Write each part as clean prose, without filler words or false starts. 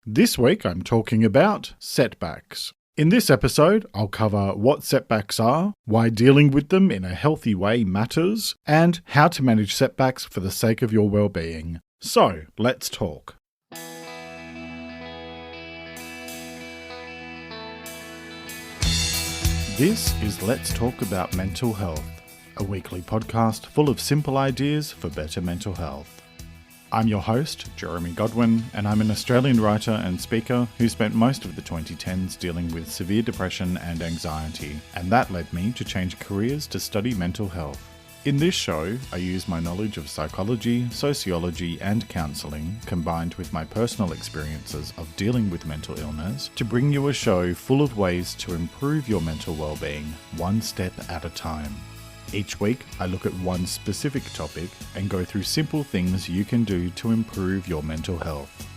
This week I'm talking about setbacks. In this episode, I'll cover what setbacks are, why dealing with them in a healthy way matters, and how to manage setbacks for the sake of your well-being. So, let's talk. This is Let's Talk About Mental Health, a weekly podcast full of simple ideas for better mental health. I'm your host, Jeremy Godwin, and I'm an Australian writer and speaker who spent most of the 2010s dealing with severe depression and anxiety, and that led me to change careers to study mental health. In this show, I use my knowledge of psychology, sociology, and counselling, combined with my personal experiences of dealing with mental illness, to bring you a show full of ways to improve your mental well-being, one step at a time. Each week, I look at one specific topic and go through simple things you can do to improve your mental health.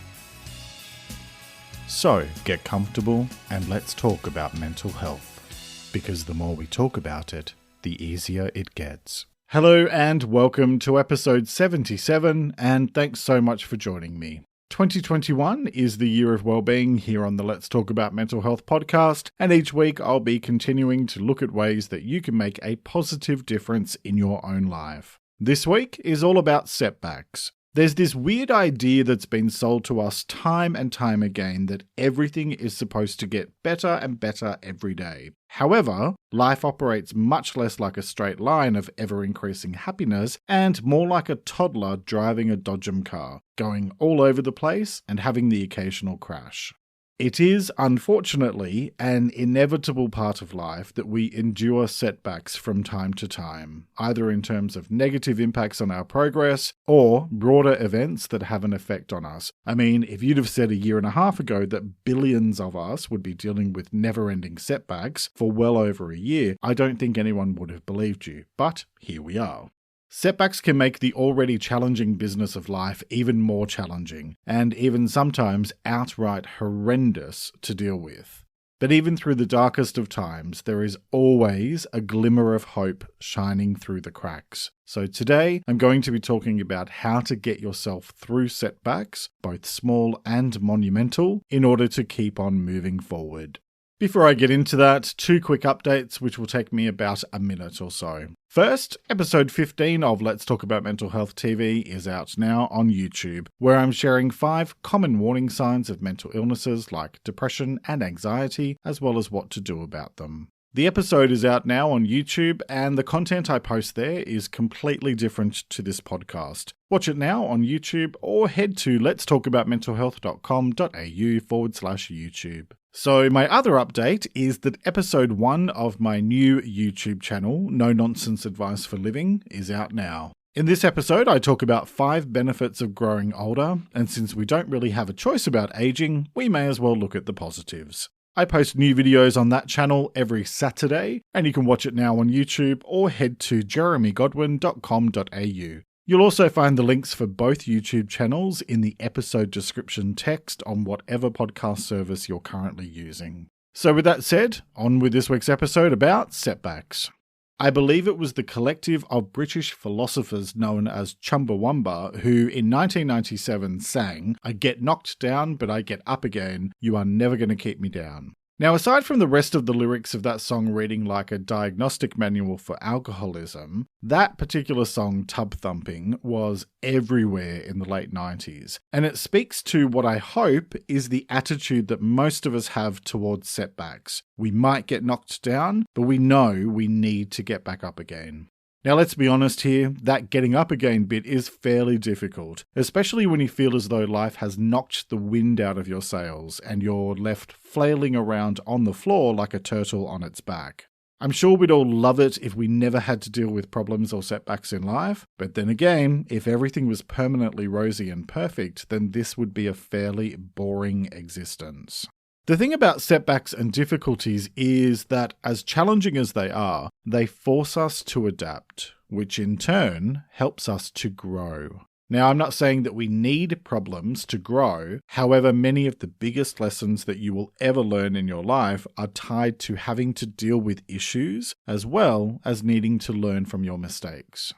So, get comfortable and let's talk about mental health. Because the more we talk about it, the easier it gets. Hello and welcome to episode 77, and thanks so much for joining me. 2021 is the year of wellbeing here on the Let's Talk About Mental Health podcast, and each week I'll be continuing to look at ways that you can make a positive difference in your own life. This week is all about setbacks. There's this weird idea that's been sold to us time and time again that everything is supposed to get better and better every day. However, life operates much less like a straight line of ever-increasing happiness and more like a toddler driving a dodgem car, going all over the place and having the occasional crash. It is, unfortunately, an inevitable part of life that we endure setbacks from time to time, either in terms of negative impacts on our progress or broader events that have an effect on us. I mean, if you'd have said a year and a half ago that billions of us would be dealing with never-ending setbacks for well over a year, I don't think anyone would have believed you. But here we are. Setbacks can make the already challenging business of life even more challenging, and even sometimes outright horrendous to deal with. But even through the darkest of times, there is always a glimmer of hope shining through the cracks. So today, I'm going to be talking about how to get yourself through setbacks, both small and monumental, in order to keep on moving forward. Before I get into that, two quick updates which will take me about a minute or so. First, episode 15 of Let's Talk About Mental Health TV is out now on YouTube, where I'm sharing 5 common warning signs of mental illnesses like depression and anxiety, as well as what to do about them. The episode is out now on YouTube, and the content I post there is completely different to this podcast. Watch it now on YouTube or head to letstalkaboutmentalhealth.com.au/YouTube. So my other update is that episode 1 of my new YouTube channel, No Nonsense Advice for Living, is out now. In this episode, I talk about 5 benefits of growing older, and since we don't really have a choice about aging, we may as well look at the positives. I post new videos on that channel every Saturday, and you can watch it now on YouTube or head to jeremygodwin.com.au. You'll also find the links for both YouTube channels in the episode description text on whatever podcast service you're currently using. So with that said, on with this week's episode about setbacks. I believe it was the collective of British philosophers known as Chumbawamba who in 1997 sang, "I get knocked down, but I get up again. You are never going to keep me down." Now, aside from the rest of the lyrics of that song reading like a diagnostic manual for alcoholism, that particular song, Tub Thumping, was everywhere in the late 90s. And it speaks to what I hope is the attitude that most of us have towards setbacks. We might get knocked down, but we know we need to get back up again. Now let's be honest here, that getting up again bit is fairly difficult, especially when you feel as though life has knocked the wind out of your sails and you're left flailing around on the floor like a turtle on its back. I'm sure we'd all love it if we never had to deal with problems or setbacks in life, but then again, if everything was permanently rosy and perfect, then this would be a fairly boring existence. The thing about setbacks and difficulties is that, as challenging as they are, they force us to adapt, which in turn helps us to grow. Now, I'm not saying that we need problems to grow. However, many of the biggest lessons that you will ever learn in your life are tied to having to deal with issues as well as needing to learn from your mistakes.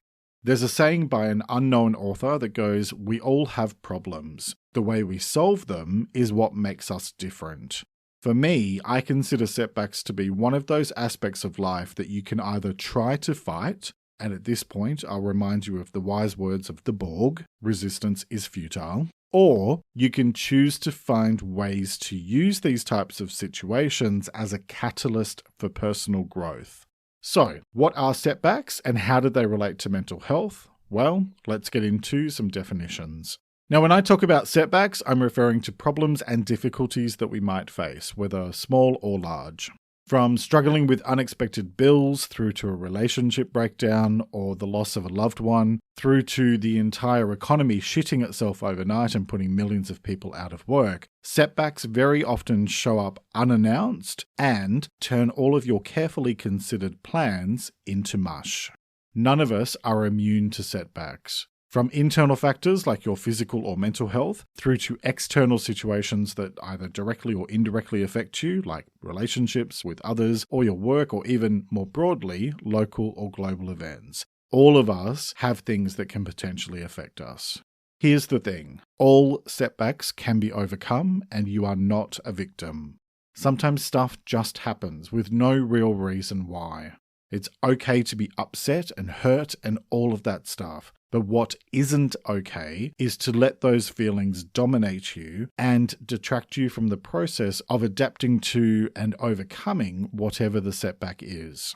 There's a saying by an unknown author that goes, "We all have problems. The way we solve them is what makes us different. For me, I consider setbacks to be one of those aspects of life that you can either try to fight, and at this point I'll remind you of the wise words of the Borg, resistance is futile, or you can choose to find ways to use these types of situations as a catalyst for personal growth. So, what are setbacks and how do they relate to mental health? Well, let's get into some definitions. Now, when I talk about setbacks, I'm referring to problems and difficulties that we might face, whether small or large. From struggling with unexpected bills through to a relationship breakdown or the loss of a loved one, through to the entire economy shitting itself overnight and putting millions of people out of work, setbacks very often show up unannounced and turn all of your carefully considered plans into mush. None of us are immune to setbacks. From internal factors like your physical or mental health, through to external situations that either directly or indirectly affect you, like relationships with others or your work, or even more broadly, local or global events. All of us have things that can potentially affect us. Here's the thing. All setbacks can be overcome and you are not a victim. Sometimes stuff just happens with no real reason why. It's okay to be upset and hurt and all of that stuff. But what isn't okay is to let those feelings dominate you and detract you from the process of adapting to and overcoming whatever the setback is.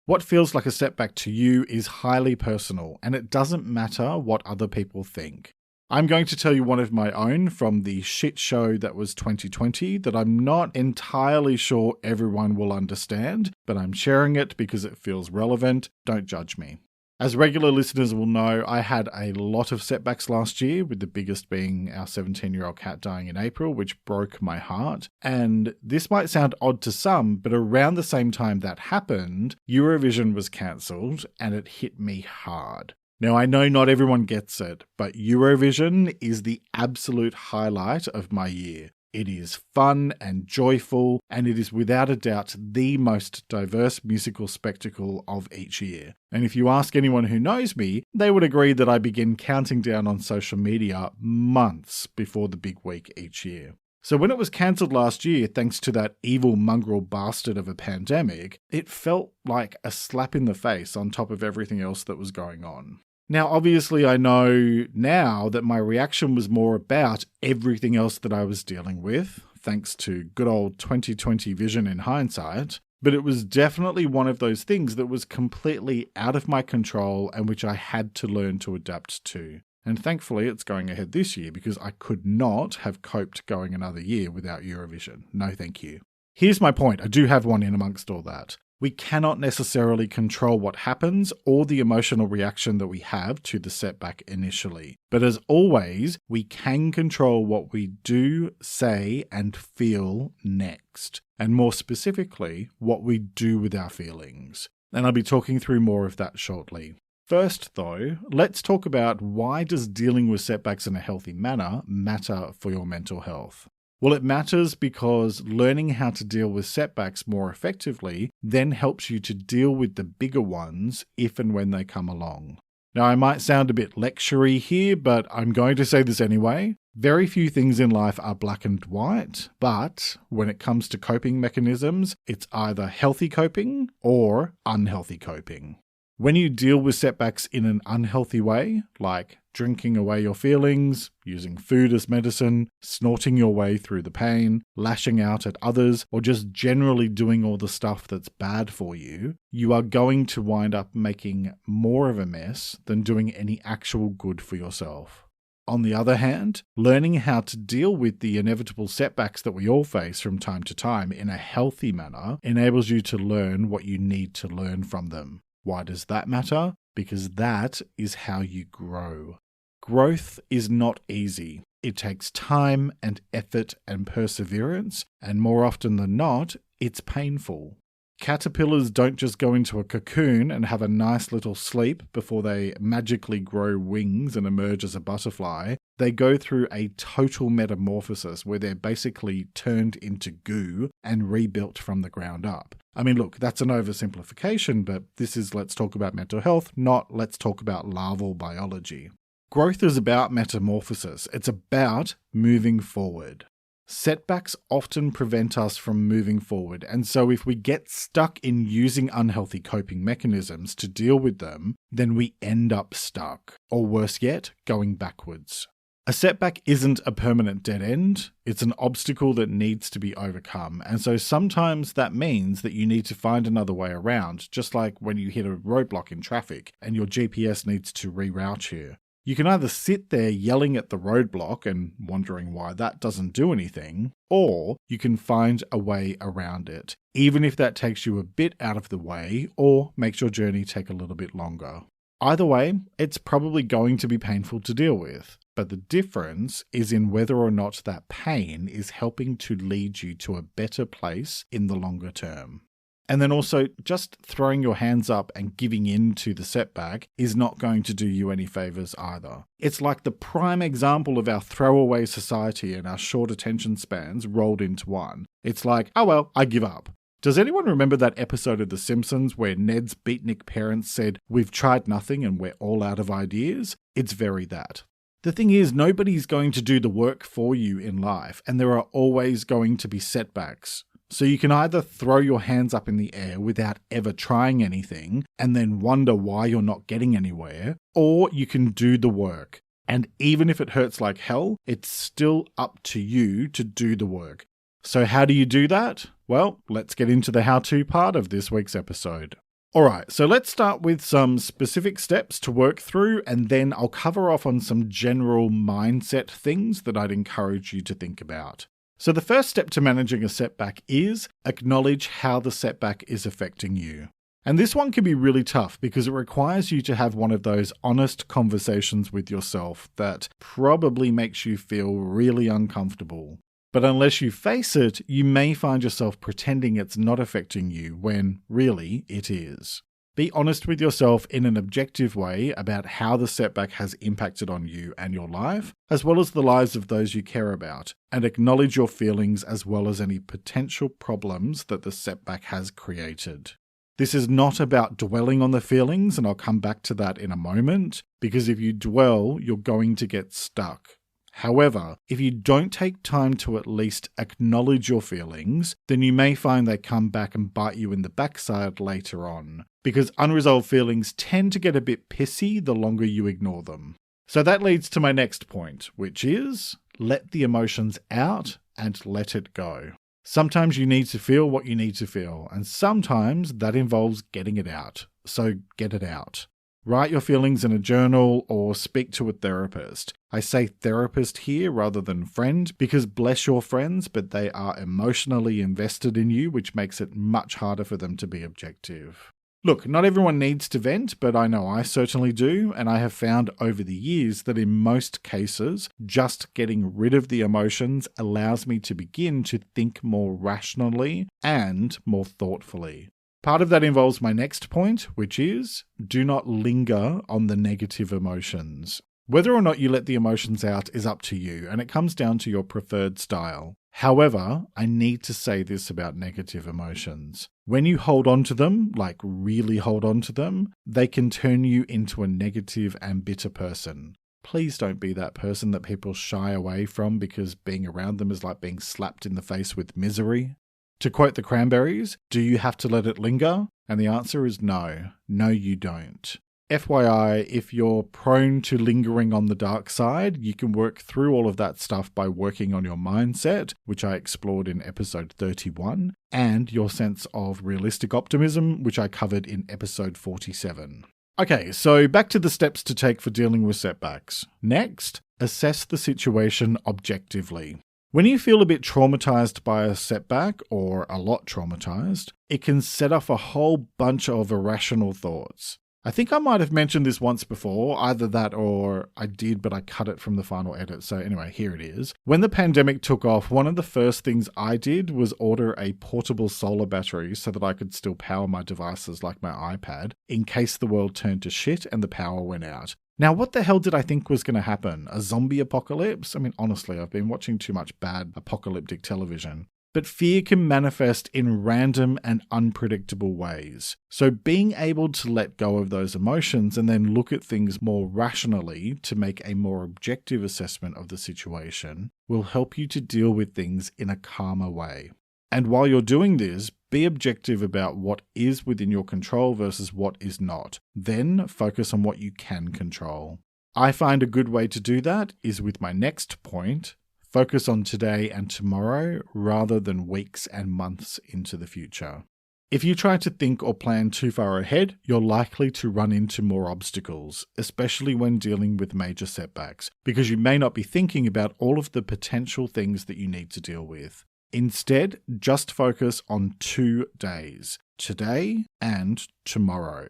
What feels like a setback to you is highly personal, and it doesn't matter what other people think. I'm going to tell you one of my own from the shit show that was 2020 that I'm not entirely sure everyone will understand, but I'm sharing it because it feels relevant. Don't judge me. As regular listeners will know, I had a lot of setbacks last year, with the biggest being our 17-year-old cat dying in April, which broke my heart. And this might sound odd to some, but around the same time that happened, Eurovision was cancelled and it hit me hard. Now, I know not everyone gets it, but Eurovision is the absolute highlight of my year. It is fun and joyful, and it is without a doubt the most diverse musical spectacle of each year. And if you ask anyone who knows me, they would agree that I begin counting down on social media months before the big week each year. So when it was cancelled last year, thanks to that evil mongrel bastard of a pandemic, it felt like a slap in the face on top of everything else that was going on. Now, obviously, I know now that my reaction was more about everything else that I was dealing with, thanks to good old 2020 vision in hindsight, but it was definitely one of those things that was completely out of my control and which I had to learn to adapt to. And thankfully, it's going ahead this year because I could not have coped going another year without Eurovision. No, thank you. Here's my point. I do have one in amongst all that. We cannot necessarily control what happens or the emotional reaction that we have to the setback initially. But as always, we can control what we do, say, and feel next. And more specifically, what we do with our feelings. And I'll be talking through more of that shortly. First, though, let's talk about why does dealing with setbacks in a healthy manner matter for your mental health? Well, it matters because learning how to deal with setbacks more effectively then helps you to deal with the bigger ones if and when they come along. Now, I might sound a bit lectury here, but I'm going to say this anyway. Very few things in life are black and white, but when it comes to coping mechanisms, it's either healthy coping or unhealthy coping. When you deal with setbacks in an unhealthy way, like drinking away your feelings, using food as medicine, snorting your way through the pain, lashing out at others, or just generally doing all the stuff that's bad for you, you are going to wind up making more of a mess than doing any actual good for yourself. On the other hand, learning how to deal with the inevitable setbacks that we all face from time to time in a healthy manner enables you to learn what you need to learn from them. Why does that matter? Because that is how you grow. Growth is not easy. It takes time and effort and perseverance, and more often than not, it's painful. Caterpillars don't just go into a cocoon and have a nice little sleep before they magically grow wings and emerge as a butterfly. They go through a total metamorphosis where they're basically turned into goo and rebuilt from the ground up. I mean, look, that's an oversimplification, but this is let's talk about mental health, not let's talk about larval biology. Growth is about metamorphosis. It's about moving forward. Setbacks often prevent us from moving forward, and so if we get stuck in using unhealthy coping mechanisms to deal with them, then we end up stuck, or worse yet, going backwards. A setback isn't a permanent dead end, it's an obstacle that needs to be overcome, and so sometimes that means that you need to find another way around, just like when you hit a roadblock in traffic and your GPS needs to reroute you. You can either sit there yelling at the roadblock and wondering why that doesn't do anything, or you can find a way around it, even if that takes you a bit out of the way or makes your journey take a little bit longer. Either way, it's probably going to be painful to deal with, but the difference is in whether or not that pain is helping to lead you to a better place in the longer term. And then also, just throwing your hands up and giving in to the setback is not going to do you any favours either. It's like the prime example of our throwaway society and our short attention spans rolled into one. It's like, oh well, I give up. Does anyone remember that episode of The Simpsons where Ned's beatnik parents said, "We've tried nothing and we're all out of ideas"? It's very that. The thing is, nobody's going to do the work for you in life, and there are always going to be setbacks. So you can either throw your hands up in the air without ever trying anything and then wonder why you're not getting anywhere, or you can do the work. And even if it hurts like hell, it's still up to you to do the work. So how do you do that? Well, let's get into the how-to part of this week's episode. Alright, so let's start with some specific steps to work through, and then I'll cover off on some general mindset things that I'd encourage you to think about. So the first step to managing a setback is acknowledge how the setback is affecting you. And this one can be really tough because it requires you to have one of those honest conversations with yourself that probably makes you feel really uncomfortable. But unless you face it, you may find yourself pretending it's not affecting you when really it is. Be honest with yourself in an objective way about how the setback has impacted on you and your life, as well as the lives of those you care about, and acknowledge your feelings as well as any potential problems that the setback has created. This is not about dwelling on the feelings, and I'll come back to that in a moment, because if you dwell, you're going to get stuck. However, if you don't take time to at least acknowledge your feelings, then you may find they come back and bite you in the backside later on, because unresolved feelings tend to get a bit pissy the longer you ignore them. So that leads to my next point, which is let the emotions out and let it go. Sometimes you need to feel what you need to feel, and sometimes that involves getting it out. So get it out. Write your feelings in a journal or speak to a therapist. I say therapist here rather than friend because bless your friends, but they are emotionally invested in you, which makes it much harder for them to be objective. Look, not everyone needs to vent, but I know I certainly do, and I have found over the years that in most cases, just getting rid of the emotions allows me to begin to think more rationally and more thoughtfully. Part of that involves my next point, which is do not linger on the negative emotions. Whether or not you let the emotions out is up to you, and it comes down to your preferred style. However, I need to say this about negative emotions. When you hold on to them, like really hold on to them, they can turn you into a negative and bitter person. Please don't be that person that people shy away from because being around them is like being slapped in the face with misery. To quote the Cranberries, do you have to let it linger? And the answer is no. No, you don't. FYI, if you're prone to lingering on the dark side, you can work through all of that stuff by working on your mindset, which I explored in episode 31, and your sense of realistic optimism, which I covered in episode 47. Okay, so back to the steps to take for dealing with setbacks. Next, assess the situation objectively. When you feel a bit traumatized by a setback, or a lot traumatized, it can set off a whole bunch of irrational thoughts. I think I might have mentioned this once before, either that or I did, but I cut it from the final edit. So anyway, here it is. When the pandemic took off, one of the first things I did was order a portable solar battery so that I could still power my devices like my iPad in case the world turned to shit and the power went out. Now, what the hell did I think was going to happen? A zombie apocalypse? I mean, honestly, I've been watching too much bad apocalyptic television. But fear can manifest in random and unpredictable ways. So being able to let go of those emotions and then look at things more rationally to make a more objective assessment of the situation will help you to deal with things in a calmer way. And while you're doing this, be objective about what is within your control versus what is not. Then focus on what you can control. I find a good way to do that is with my next point. Focus on today and tomorrow rather than weeks and months into the future. If you try to think or plan too far ahead, you're likely to run into more obstacles, especially when dealing with major setbacks, because you may not be thinking about all of the potential things that you need to deal with. Instead, just focus on 2 days, today and tomorrow.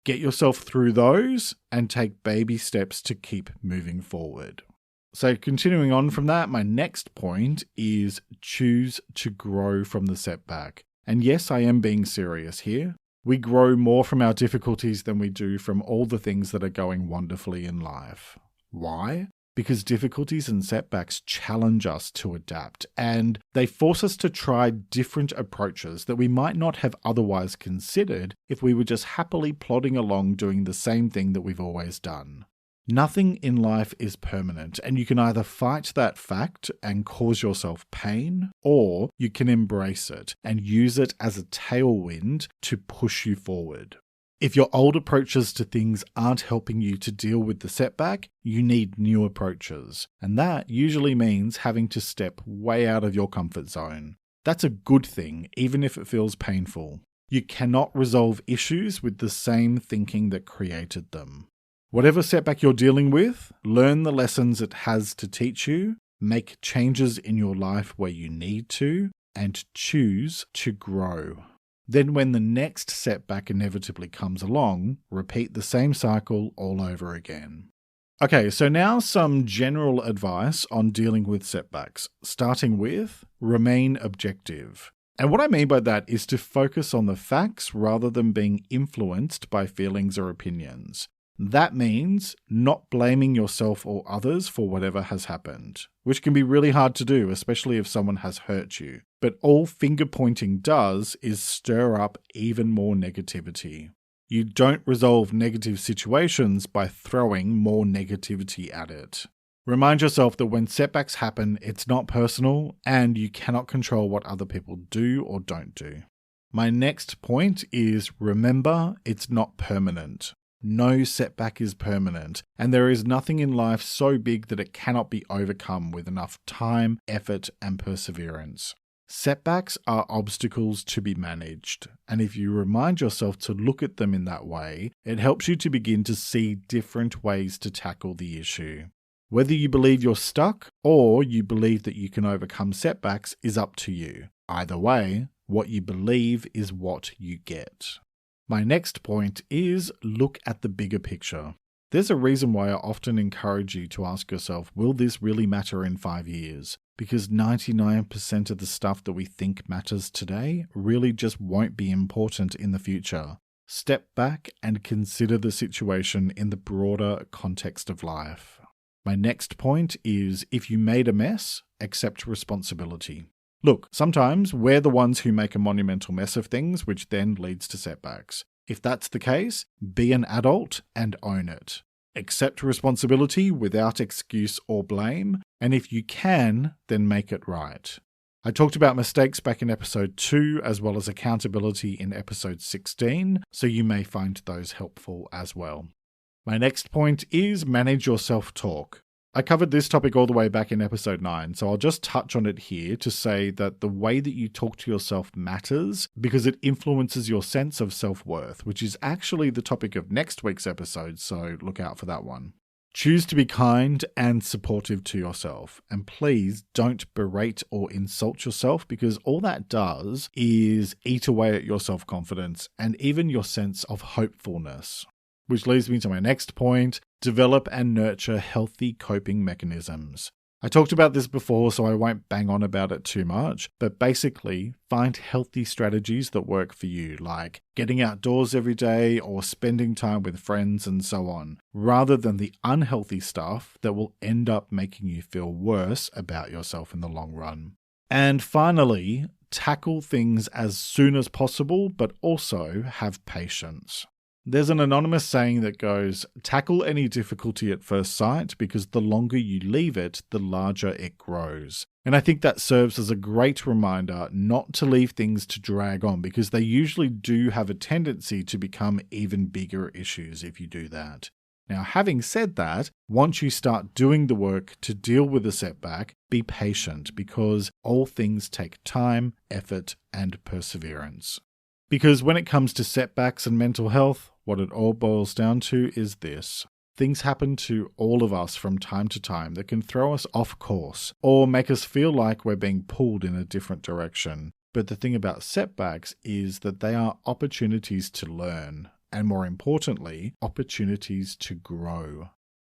Get yourself through those and take baby steps to keep moving forward. So continuing on from that, my next point is choose to grow from the setback. And yes, I am being serious here. We grow more from our difficulties than we do from all the things that are going wonderfully in life. Why? Because difficulties and setbacks challenge us to adapt, and they force us to try different approaches that we might not have otherwise considered if we were just happily plodding along doing the same thing that we've always done. Nothing in life is permanent, and you can either fight that fact and cause yourself pain, or you can embrace it and use it as a tailwind to push you forward. If your old approaches to things aren't helping you to deal with the setback, you need new approaches, and that usually means having to step way out of your comfort zone. That's a good thing, even if it feels painful. You cannot resolve issues with the same thinking that created them. Whatever setback you're dealing with, learn the lessons it has to teach you, make changes in your life where you need to, and choose to grow. Then when the next setback inevitably comes along, repeat the same cycle all over again. Okay, so now some general advice on dealing with setbacks, starting with remain objective. And what I mean by that is to focus on the facts rather than being influenced by feelings or opinions. That means not blaming yourself or others for whatever has happened, which can be really hard to do, especially if someone has hurt you. But all finger pointing does is stir up even more negativity. You don't resolve negative situations by throwing more negativity at it. Remind yourself that when setbacks happen, it's not personal and you cannot control what other people do or don't do. My next point is remember it's not permanent. No setback is permanent, and there is nothing in life so big that it cannot be overcome with enough time, effort, and perseverance. Setbacks are obstacles to be managed, and if you remind yourself to look at them in that way, it helps you to begin to see different ways to tackle the issue. Whether you believe you're stuck or you believe that you can overcome setbacks is up to you. Either way, what you believe is what you get. My next point is look at the bigger picture. There's a reason why I often encourage you to ask yourself, will this really matter in 5 years? Because 99% of the stuff that we think matters today really just won't be important in the future. Step back and consider the situation in the broader context of life. My next point is if you made a mess, accept responsibility. Look, sometimes we're the ones who make a monumental mess of things, which then leads to setbacks. If that's the case, be an adult and own it. Accept responsibility without excuse or blame, and if you can, then make it right. I talked about mistakes back in episode 2 as well as accountability in episode 16, so you may find those helpful as well. My next point is manage your self-talk. I covered this topic all the way back in episode 9, so I'll just touch on it here to say that the way that you talk to yourself matters because it influences your sense of self-worth, which is actually the topic of next week's episode, so look out for that one. Choose to be kind and supportive to yourself, and please don't berate or insult yourself because all that does is eat away at your self-confidence and even your sense of hopefulness. Which leads me to my next point, develop and nurture healthy coping mechanisms. I talked about this before, so I won't bang on about it too much, but basically, find healthy strategies that work for you, like getting outdoors every day or spending time with friends and so on, rather than the unhealthy stuff that will end up making you feel worse about yourself in the long run. And finally, tackle things as soon as possible, but also have patience. There's an anonymous saying that goes, tackle any difficulty at first sight because the longer you leave it, the larger it grows. And I think that serves as a great reminder not to leave things to drag on because they usually do have a tendency to become even bigger issues if you do that. Now, having said that, once you start doing the work to deal with a setback, be patient because all things take time, effort, and perseverance. Because when it comes to setbacks and mental health, what it all boils down to is this. Things happen to all of us from time to time that can throw us off course or make us feel like we're being pulled in a different direction. But the thing about setbacks is that they are opportunities to learn, and more importantly, opportunities to grow.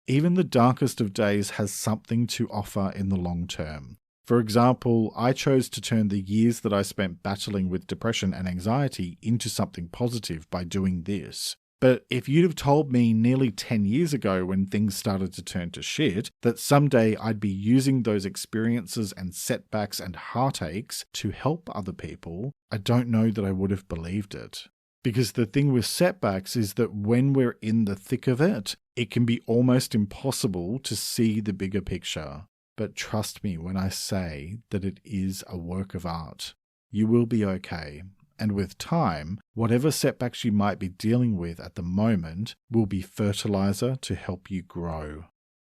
Even the darkest of days has something to offer in the long term. For example, I chose to turn the years that I spent battling with depression and anxiety into something positive by doing this. But if you'd have told me nearly 10 years ago when things started to turn to shit, that someday I'd be using those experiences and setbacks and heartaches to help other people, I don't know that I would have believed it. Because the thing with setbacks is that when we're in the thick of it, it can be almost impossible to see the bigger picture. But trust me when I say that it is a work of art. You will be okay. And with time, whatever setbacks you might be dealing with at the moment will be fertilizer to help you grow.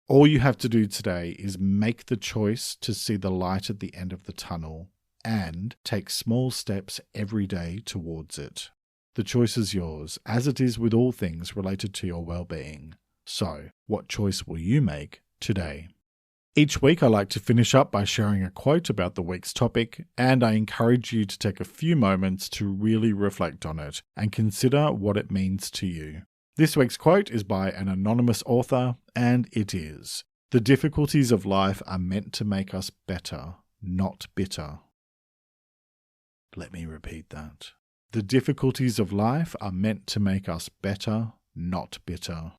All you have to do today is make the choice to see the light at the end of the tunnel and take small steps every day towards it. The choice is yours, as it is with all things related to your well-being. So, what choice will you make today? Each week I like to finish up by sharing a quote about the week's topic, and I encourage you to take a few moments to really reflect on it and consider what it means to you. This week's quote is by an anonymous author, and it is, "The difficulties of life are meant to make us better, not bitter." Let me repeat that. The difficulties of life are meant to make us better, not bitter.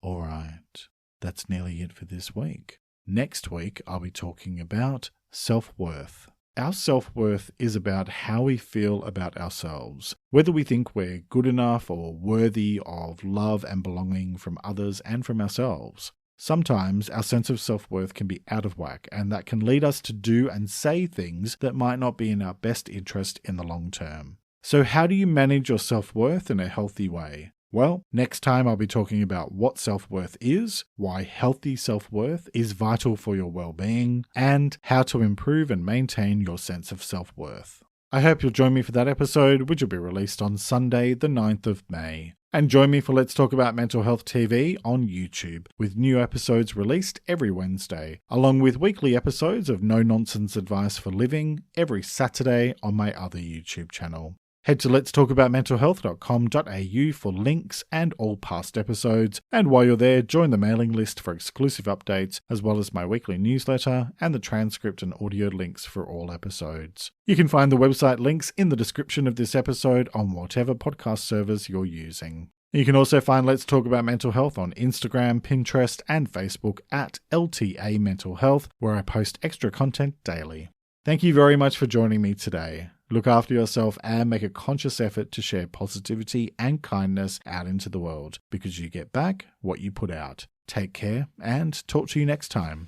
All right. That's nearly it for this week. Next week, I'll be talking about self-worth. Our self-worth is about how we feel about ourselves, whether we think we're good enough or worthy of love and belonging from others and from ourselves. Sometimes our sense of self-worth can be out of whack, and that can lead us to do and say things that might not be in our best interest in the long term. So how do you manage your self-worth in a healthy way? Well, next time I'll be talking about what self-worth is, why healthy self-worth is vital for your well-being, and how to improve and maintain your sense of self-worth. I hope you'll join me for that episode, which will be released on Sunday, the 9th of May. And join me for Let's Talk About Mental Health TV on YouTube, with new episodes released every Wednesday, along with weekly episodes of no-nonsense advice for living every Saturday on my other YouTube channel. Head to letstalkaboutmentalhealth.com.au for links and all past episodes, and while you're there, join the mailing list for exclusive updates, as well as my weekly newsletter and the transcript and audio links for all episodes. You can find the website links in the description of this episode on whatever podcast servers you're using. You can also find Let's Talk About Mental Health on Instagram, Pinterest, and Facebook at LTA Mental Health, where I post extra content daily. Thank you very much for joining me today. Look after yourself and make a conscious effort to share positivity and kindness out into the world, because you get back what you put out. Take care and talk to you next time.